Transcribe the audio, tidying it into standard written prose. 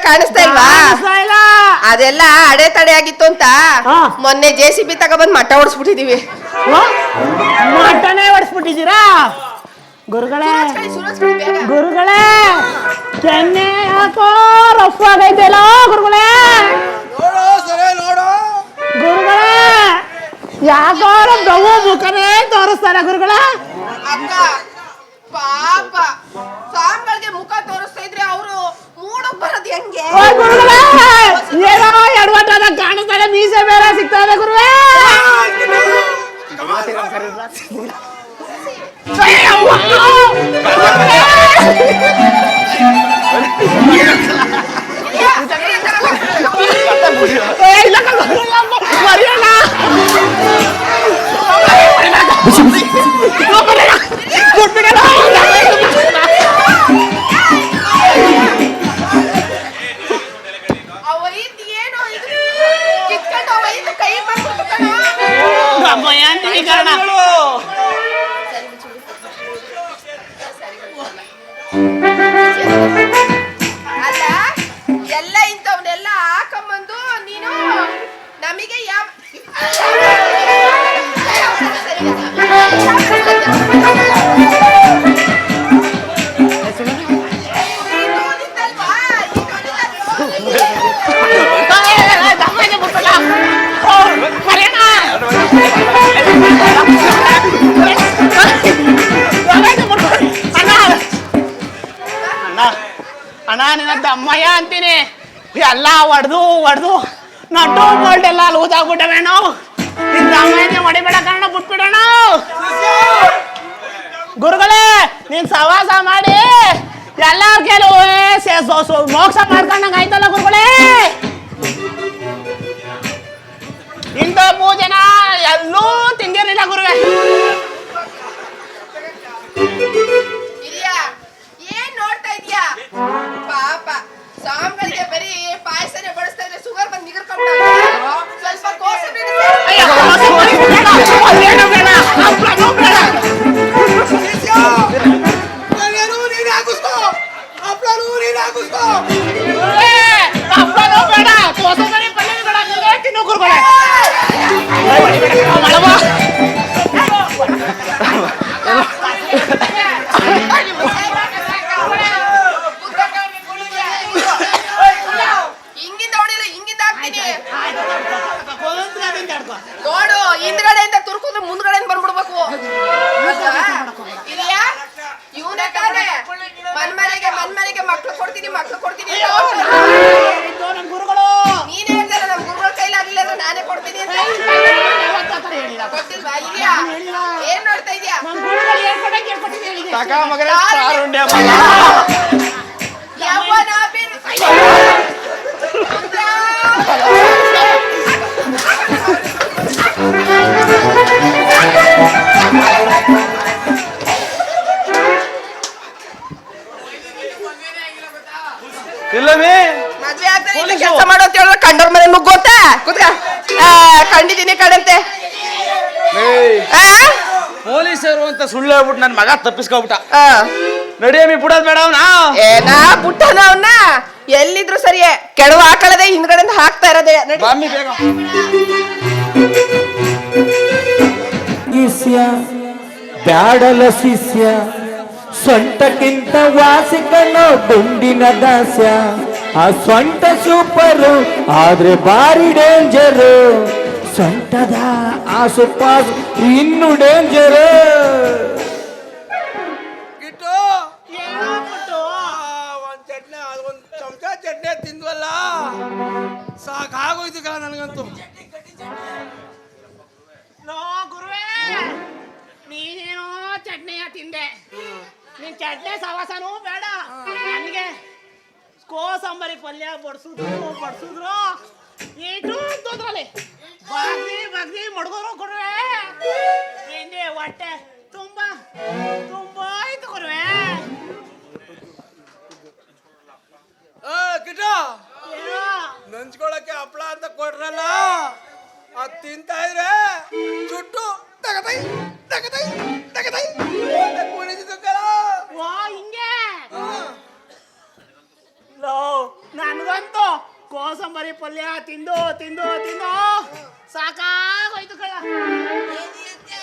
ಕಾಣಿಸ್ತಾ ಇಲ್ವಾ? ಅದೆಲ್ಲ ಅಡೆ ತಡೆ ಆಗಿತ್ತು ಅಂತ ಮೊನ್ನೆ JCB ತಗೊಬಂದ್ ಮಟ್ಟ ಹೊಡ್ಸ್ಬಿಟ್ಟಿದೀವಿ. ಮಟ್ಟನೇ ಹೊಡ್ಸ್ಬಿಟ್ಟಿದ್ದೀರಾ ಗುರುಗಳೇ? ಗುರುಗಳೇ ಕೆನ್ನೆ ಯಾಕೋ ರಫ್ ಆಗೈತೆಲ್ಲ ಗುರುಗಳೇ. ಗುರುಗಳೇ ಯಾಕೋ ಡವು ಮುಖನೇ ತೋರಿಸ್ತಾರ ಗುರುಗಳೇ. ಪಾಪ ಸಾಂಗಳಿಗೆ ಮುಖ ತೋರಿಸ್ತಾ ಇದ್ರೆ ಅವರು ಮೂಡಕ್ ಬರೋದು ಹೆಂಗೆ? ಏನೋ ಎಡವಟ್ಟಾದ ಕಾಣಿಸ್ತಾರೆ, ಮೀಸೆ ಬೇರೆ ಸಿಗ್ತಾರೆ ಗುರುವೇ. ಅಲ್ಲ ಎಲ್ಲ ಇಂಥವನ್ನೆಲ್ಲ ಹಾಕೊಂಬಂದು ನೀನು ನಮಗೆ ಅಣ್ಣ ನಿನ್ನ ದಮ್ಮಯ್ಯ ಅಂತೀನಿ. ಎಲ್ಲ ಹೊಡೆದು ನಟ್ಟು ಬೋಲ್ಟ್ ಎಲ್ಲ ಲೂಸ್ ಆಗ್ಬಿಟ್ಟವೇಣೋ. ನಿನ್ನ ದಮ್ಮಯ್ಯನೇ ಹೊಡಿಬೇಡ ಕಣ, ಬಿಟ್ಬಿಡೋಣ. ಗುರುಗಳೇ ನೀನ್ ಸವಾಸ ಮಾಡಿ ಎಲ್ಲಾರ ಕೆಲವು ಮೋಕ್ಷ ಮಾಡ್ಕೊಂಡಂಗ ಆಯ್ತಲ್ಲ ಗುರುಗಳೇ. ಇಂಥ ಪೂಜೆನ ಎಲ್ಲೂ ತಿಂದಿರಲಿಲ್ಲ ಗುರುವೆ. ಏನ್ ನೋಡ್ತಾ ಇದ್ಯಾ? ಪಾಪ ಸಾಂಗಳಿಗೆ ಬರೀ ಪಾಯಸನೆ ಬಡಿಸ್ತಾ ಇದ್ರೆ ಶುಗರ್ ಬಂದು ನಿಗರ್ಕೊಂಡ. ಸ್ವಲ್ಪ ಕೋಸು ನೋಡು, ಹಿಂದ್ಗಡೆಯಿಂದ ತುರ್ಕುದ್ರೆ ಮುಂದ್ಗಡೆಯಿಂದ ಬಂದ್ಬಿಡ್ಬೇಕು. ಇದೆಯಾ ಇವನೇ ತಾನೆ ಮನ್ಮನೆಗೆ ಮಕ್ಳು ಕೊಡ್ತೀನಿ ಗುರುಗಳು. ನೀನ್ ಹೇಳ್ತಾರ ನಮ್ ಗುರುಗಳ ಕೈಲಾಗ್ಲಿಲ್ಲ ಅಂದ್ರೆ ನಾನೇ ಕೊಡ್ತೀನಿ ಅಂತ ಗೊತ್ತಿಲ್ವಾ? ಇದೆಯಾ ಏನ್ ನೋಡ್ತಾ ಇದ್ಯಾ? ಮದ್ವೆ ಆಗ್ತದೆ ಕೆಲಸ ಮಾಡೋ ಅಂತ ಹೇಳಿದ್ರೆ ಕಂಡೋರ್ ಮನೆ ಮುಗ್ಗೋತಾ ಕೂತ್ಕ. ಕಂಡಿದ್ದೀನಿ ಕಡಂತೆ ಪೊಲೀಸರು ಅಂತ ಸುಳ್ಳು ಹೇಳ್ಬಿಟ್ಟು ನನ್ ಮಗ ತಪ್ಪಿಸ್ಕೊಬಿಟ್ಟ. ನಡಿಯಮ್ಮಿ ಬಿಡೋದ್ ಬೇಡ ಅವನ. ಏನಾ ಬುಟ್ಟನ ಅವನ್ನ ಎಲ್ಲಿದ್ರು ಸರಿಯೇ, ಕೆಡವ ಹಾಕಳದೆ ಹಿಂದ್ಗಡೆಯಿಂದ ಹಾಕ್ತಾ ಇರೋದೇ. ಬಾಮಿ ಬೇಗ. ಬ್ಯಾಡಲ ಶಿಷ್ಯ ಸೊಂಟಕ್ಕಿಂತ ವಾಸಿಕನೋ ದುಂಡಿನ ದಾಸ್ಯ. ಆ ಸೊಂಟ ಸೂಪರು ಆದ್ರೆ ಬಾರಿ ಡೇಂಜರು. ಸೊಂಟದ ಆಸುಪಾಸು ಇನ್ನು ಡೇಂಜರು. ಒಂದ್ ಚಮಚ ಚಟ್ನಿ ತಿಂದ್ವಲ್ಲ, ಸಾಕಾಗೋಯ್ತು ಕಣ ನನಗಂತೂ. ಗುರುವೇ ನೀನೇನೋ ಚಟ್ನಿಯ ತಿಂದೆ, ನೀನ್ ಚಟ್ನಿ ಸವಾಸನೂ ಬೇಡ ನನಗೆ. ಕೋಸಂಬರಿ ಪಲ್ಯ ಬಡ್ಸಿದ್ರು ಇಟ್ಟು ತೊಂದ್ರಲ್ಲಿ ಬಗ್ದಿ ಮಡ್ಗೋರು ಕೊಡುವೆ. ನಿಂದೆ ಹೊಟ್ಟೆ ತುಂಬಾ ಆಯ್ತು ಕೊಡುವೆ. ನಂಚ್ಕೊಳಕ್ಕೆ ಹಪ್ಳ ಅಂತ ಕೊಟ್ರಲ್ಲ, ಅದ್ ತಿಂತಾ ಇದ್ರೆ ಚುಟ್ಟು ತಗತೈ ಹಿಂಗೆ ನನ್ಗೊಂದು ಕೋಸಂಬರಿ ಪಲ್ಯ ತಿಂದು ತಿಂದು ತಿಂದು ಸಾಕಾಗೋಯ್ತು ಕಳ. ಏನಿಯಂತೆ?